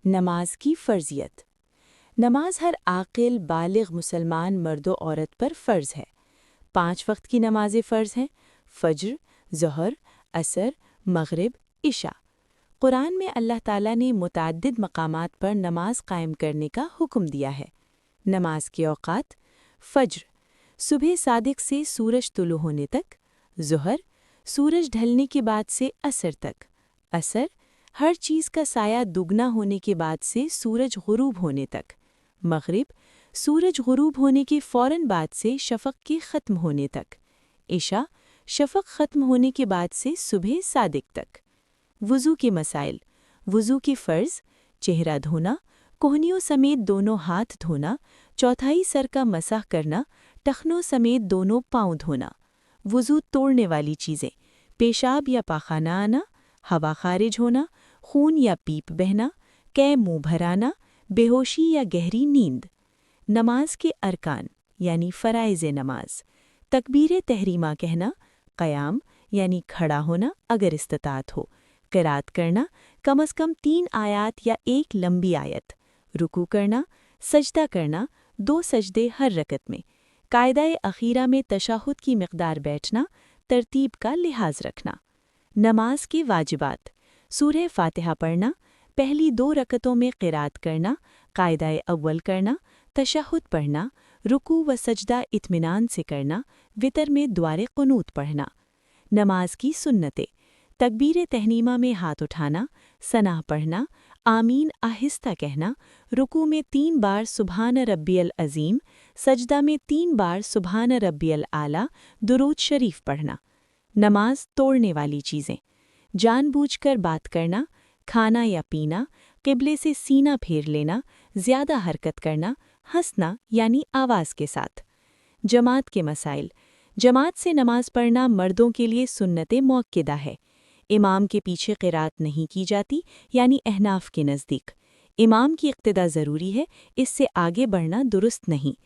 نماز کی فرضیت۔ نماز ہر عاقل بالغ مسلمان مرد و عورت پر فرض ہے۔ 5 وقت کی نمازیں فرض ہیں: فجر، ظہر، عصر، مغرب، عشاء۔ قرآن میں اللہ تعالیٰ نے متعدد مقامات پر نماز قائم کرنے کا حکم دیا ہے۔ نماز کے اوقات: فجر، صبح صادق سے سورج طلوع ہونے تک۔ ظہر، سورج ڈھلنے کے بعد سے عصر تک۔ عصر، ہر چیز کا سایہ دگنا ہونے کے بعد سے سورج غروب ہونے تک۔ مغرب، سورج غروب ہونے کے فوراً بعد سے شفق کے ختم ہونے تک۔ عشاء، شفق ختم ہونے کے بعد سے صبح صادق تک۔ وضو کے مسائل: وضو کے فرض: چہرہ دھونا، کوہنیوں سمیت دونوں ہاتھ دھونا، چوتھائی سر کا مسح کرنا، ٹخنوں سمیت دونوں پاؤں دھونا۔ وضو توڑنے والی چیزیں: پیشاب یا پاخانہ آنا، ہوا خارج ہونا، خون یا پیپ بہنا، قے منہ بھر آنا، بے ہوشی یا گہری نیند۔ نماز کے ارکان یعنی فرائض نماز: تکبیر تحریمہ کہنا، قیام یعنی کھڑا ہونا اگر استطاعت ہو، قرات کرنا کم از کم 3 آیات یا 1 لمبی آیت، رکوع کرنا، سجدہ کرنا 2 سجدے ہر رکعت میں، قاعدہ اخیرہ میں تشہد کی مقدار بیٹھنا، ترتیب کا لحاظ رکھنا۔ نماز کے واجبات: سورہ فاتحہ پڑھنا، پہلی 2 رکعتوں میں قرات کرنا، قاعدہ اول کرنا، تشہد پڑھنا، رکوع و سجدہ اطمینان سے کرنا، وتر میں دعائے قنوت پڑھنا۔ نماز کی سنتیں: تکبیر تحریمہ میں ہاتھ اٹھانا، ثنا پڑھنا، آمین آہستہ کہنا، رکوع میں 3 بار سبحان ربی العظیم، سجدہ میں 3 بار سبحان ربی الاعلیٰ، درود شریف پڑھنا۔ نماز توڑنے والی چیزیں: جان بوجھ کر بات کرنا، کھانا یا پینا، قبلے سے سینہ پھیر لینا، زیادہ حرکت کرنا، ہنسنا یعنی آواز کے ساتھ۔ جماعت کے مسائل: جماعت سے نماز پڑھنا مردوں کے لیے سنت مؤکدہ ہے۔ امام کے پیچھے قرات نہیں کی جاتی یعنی احناف کے نزدیک۔ امام کی اقتداء ضروری ہے، اس سے آگے بڑھنا درست نہیں۔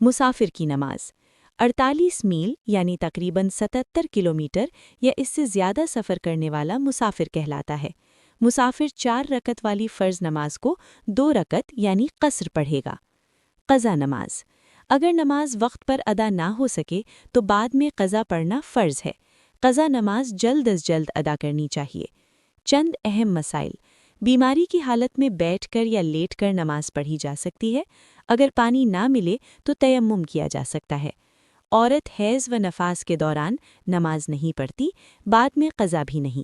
مسافر کی نماز: 48 میل یعنی تقریباً 77 کلومیٹر یا اس سے زیادہ سفر کرنے والا مسافر کہلاتا ہے۔ مسافر 4 رکعت والی فرض نماز کو 2 رکعت یعنی قصر پڑھے گا۔ قضا نماز: اگر نماز وقت پر ادا نہ ہو سکے تو بعد میں قضا پڑھنا فرض ہے۔ قضا نماز جلد از جلد ادا کرنی چاہیے۔ چند اہم مسائل: بیماری کی حالت میں بیٹھ کر یا لیٹ کر نماز پڑھی جا سکتی ہے۔ اگر پانی نہ ملے تو تیمم کیا جا سکتا ہے۔ عورت حیض و نفاس کے دوران نماز نہیں پڑھتی، بعد میں قضا بھی نہیں۔